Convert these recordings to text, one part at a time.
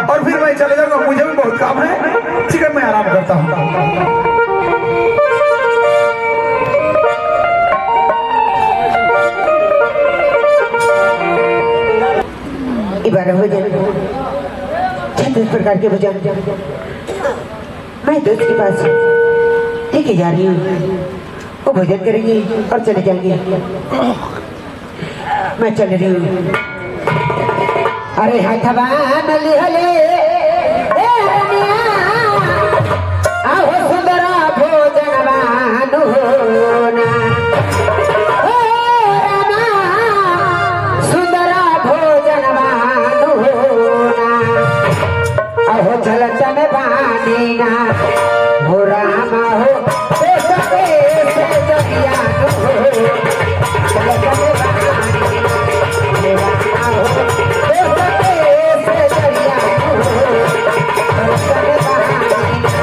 और फिर मैं चले जाऊंगा, मुझे भी बहुत काम है। ठीक है, मैं आराम करता हूँ। छत्तीस प्रकार के भोजन मैं दोस्त के पास लेके जा रही हूँ। वो भोजन करेंगे और चले जाएंगे। मैं चल रही हूँ। अरे हथवा नली हले आओ सुंदरा भोजन बानु होना, सुंदरा भोजन बानु होना, अहो झलटन बानी ना हो रामा हो से जगिया हो, झलटन बानी ना रामा हो से जगिया हो, झलटन बानी ना।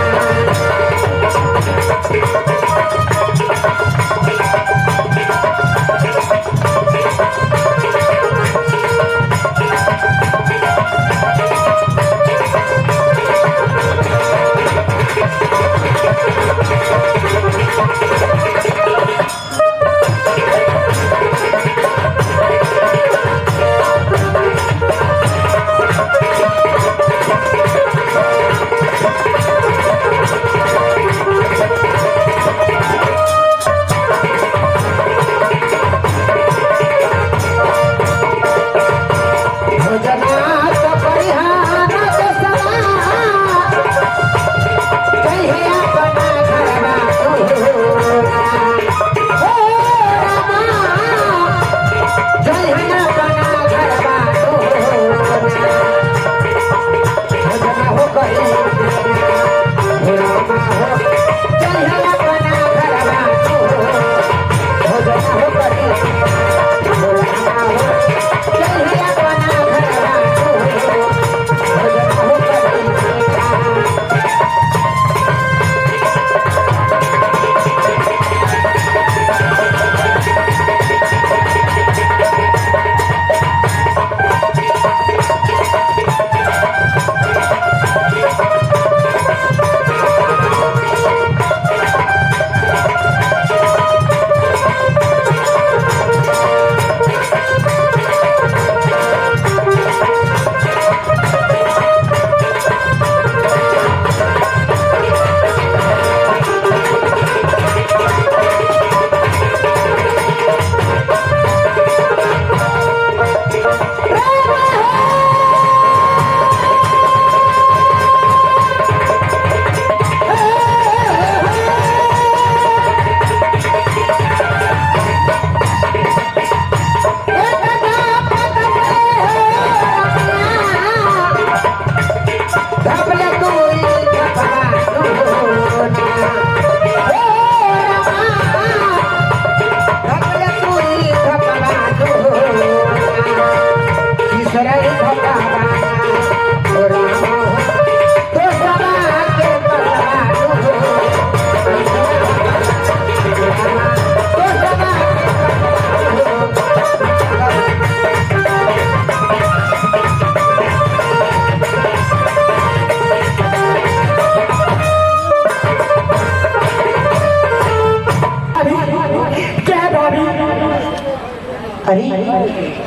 अरे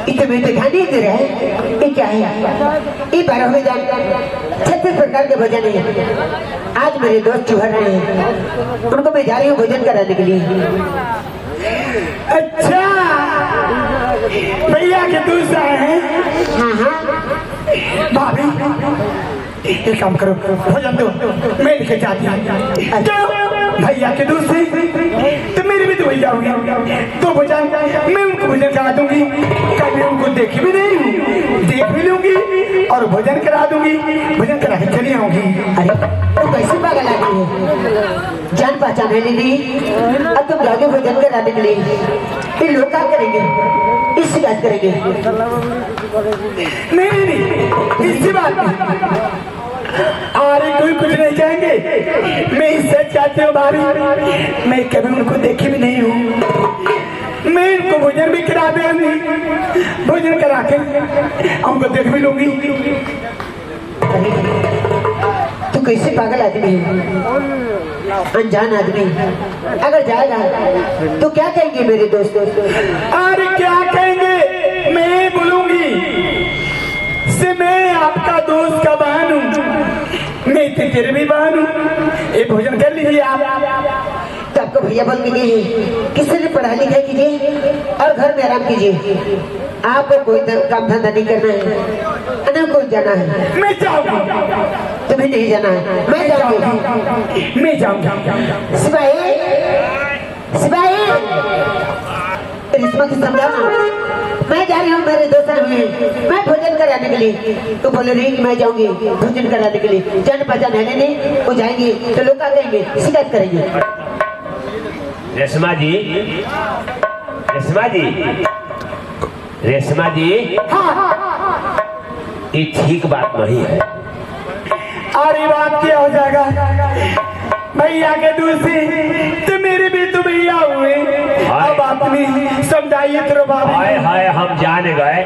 इतने में तो ध्यान नहीं दे रहे हैं। ये क्या है? ये 12वें जान 36 प्रकार के भोजन है। आज मेरे दोस्त चुहर रहे हैं, उनको मैं जा रही हूँ भोजन कराने के लिए। अच्छा, भैया के दूसरा है। हाँ हाँ भाभी एक काम करो, भोजन दो, मैं लेके जाती हूँ। भैया के दूसरे तो मेरे भी तो भैया होंगे, तो भोजन मैं उनको भोजन करा दूंगी। कभी उनको देखी भी नहीं हूँ, देख भी लूंगी और भोजन करा दूंगी, भोजन करा के चली आऊंगी। अरे तो कैसी पागल आ गई है? जान पहचान है नहीं, अब तुम जाओगे भोजन कराने के लिए। फिर लोग क्या करेंगे? इस शिकायत करेंगे। नहीं, इसी बात अरे कोई कुछ नहीं चाहेंगे। मैं इससे चाहती हूँ भाभी, मैं कभी उनको देखी भी नहीं हूँ। मैं इनको भोजन भी करा दूंगी, भोजन करा के उनको देख भी लूंगी। कहेगी तू कैसे पागल आदमी है, अनजान आदमी। अगर जाएगा तो क्या कहेंगे मेरे दोस्त? अरे क्या कहेंगे, मैं बोलूंगी से मैं आपका दोस्त का बहन हूँ, मैं तो तेरे भी बहन हूँ, ये भोजन कर लीजिए आप। तो आपको भैया बोल के गए किसी ने पढ़ाई लिखाई कीजिए और घर में आराम कीजिए। आपको कोई काम धंधा नहीं करना है, ना कोई जाना है। मैं जाऊंगा, तुम्हें नहीं जाना है, मैं जाऊंगी। मैं जाऊंगा। सिपाही, सिपाही, रिश्मा की समझाना। मैं जा रही हूँ मेरे दोस्त में, मैं भोजन कराने के लिए। तो बोले रही कि मैं जाऊंगी भोजन कराने के लिए। जान पहचान है नहीं, वो जाएंगे तो लोग आ जाएंगे, शिकायत करेंगे। रेशमा जी, रेशमा जी, रेशमा जी, ये ठीक बात नहीं है। अरे बात क्या हो जाएगा, भैया के दूसरी तो मेरे भी तो भैया हुए। अब आपने समझाइए तो बाबा। हाय हाय, हम जान गए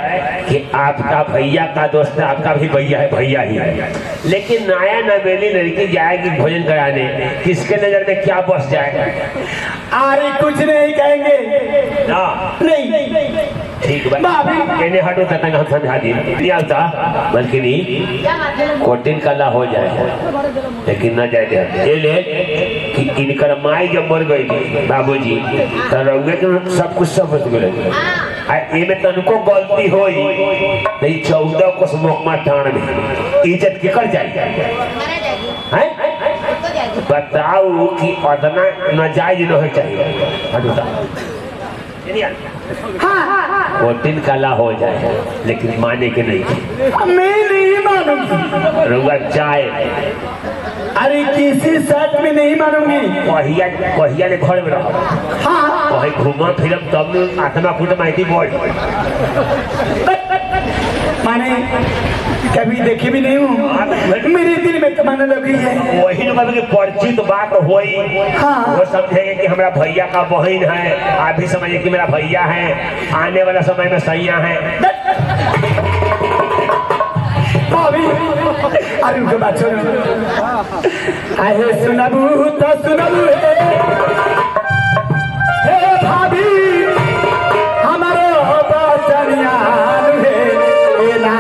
कि आपका भैया का दोस्त है, आपका भी भैया है, भैया ही है। लेकिन नया नवेली लड़की जाएगी भोजन कराने, किसके नजर में क्या बस जाएगा? अरे कुछ नहीं कहेंगे ना, नहीं। ठीक बात, कहने हटो तक हम समझा दिए नहीं आता, बल्कि नहीं कोटिन कला हो जाए, लेकिन न जाए ये ले कि इनकर माई जब मर गई थी बाबूजी, तो रउए के सब कुछ समझ गए। में तनको गलती हो नहीं, 14 को मोकमा थान में इज्जत केकर जाए? बताओ कि अदना नाजायज न हो चाहिए। कोटिन कला हो जाए, लेकिन माने के नहीं। मैं नहीं मानूंगी, रुआ जाए। अरे किसी शर्त में नहीं मानूंगी। कहिया ने घर में रहो, कहीं घूमा फिरम तब आत्मा फुट माइती बोल। माने कभी देखे भी नहीं हूँ, मेरे दिल में तमन्ना लगी है। वही न कि परिचित बात होई, वो समझेंगे कि हमारा भैया का बहन है, आप भी समझिए कि मेरा भैया है, आने वाला समय में सैया है। अरे उनके बात सुनो, अरे सुनबू तो सुनबू हे भाभी, हमारो बचनिया हे ना,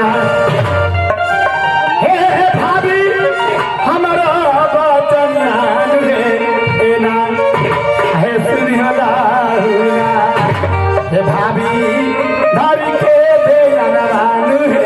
हे भाभी हमारो बचनिया हे ना, हे सुनियो लाहुना, हे भाभी भाभी के देनानु हे,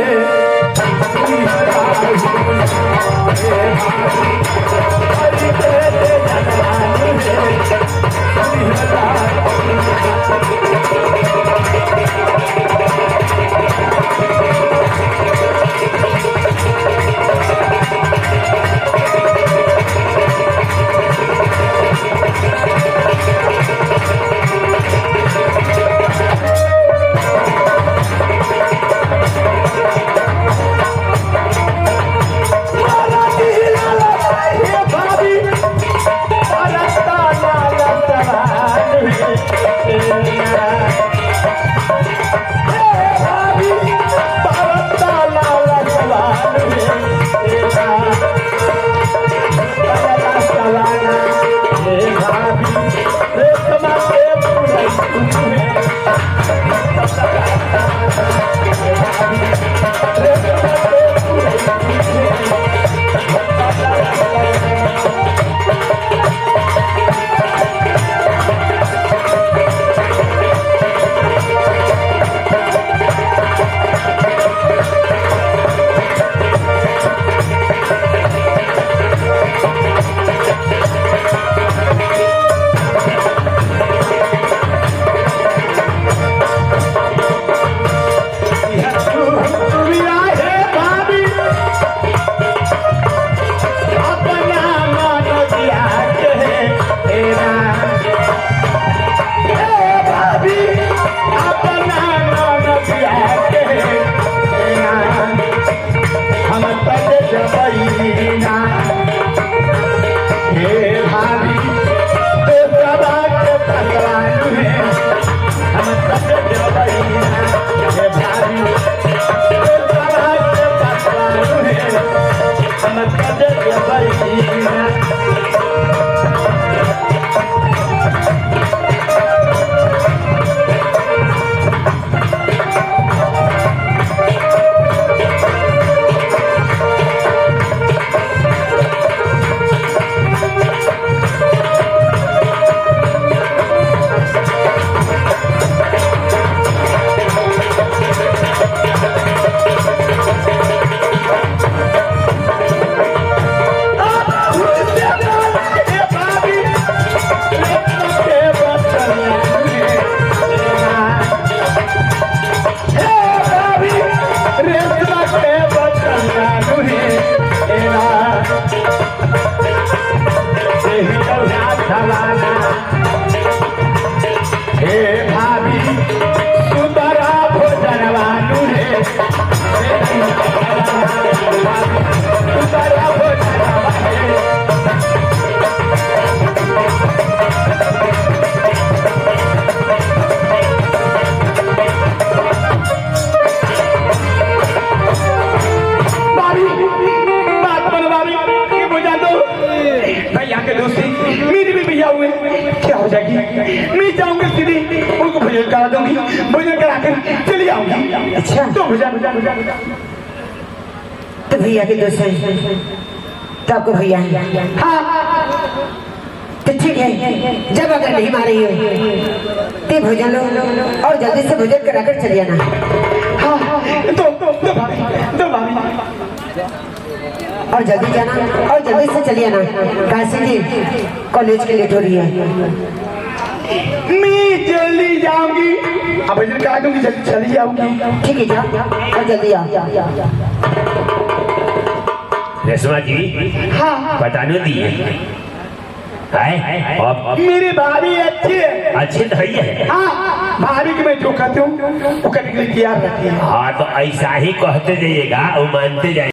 मैं जाऊंगी सीधी उनको भोजन करा दूंगी, भोजन करा कर चली आऊंगी। अच्छा। तो भोजन तो भैया के दोस्त हैं तो आपको भैया है। हाँ तो ठीक है, जब अगर नहीं मारे हो तो भोजन लो और जल्दी से भोजन कराकर चले आना। हाँ दो भाभी और जल्दी जाना और जल्दी से चले आना, काशी जी कॉलेज के लेट हो रही है। मैं जल्दी जाऊंगी, अब भोजन करा दूंगी, जल्दी चली जाऊंगी। ठीक है, जाओ और जल्दी आओ। रेशमा जी हाँ बताने दिए मेरी भाभी अच्छी है। अच्छे तो है। हाँ भाभी की मैं जो कहती हूँ वो करने के लिए तैयार रहती है। हाँ तो ऐसा ही कहते जाइएगा, वो मानते जाइए।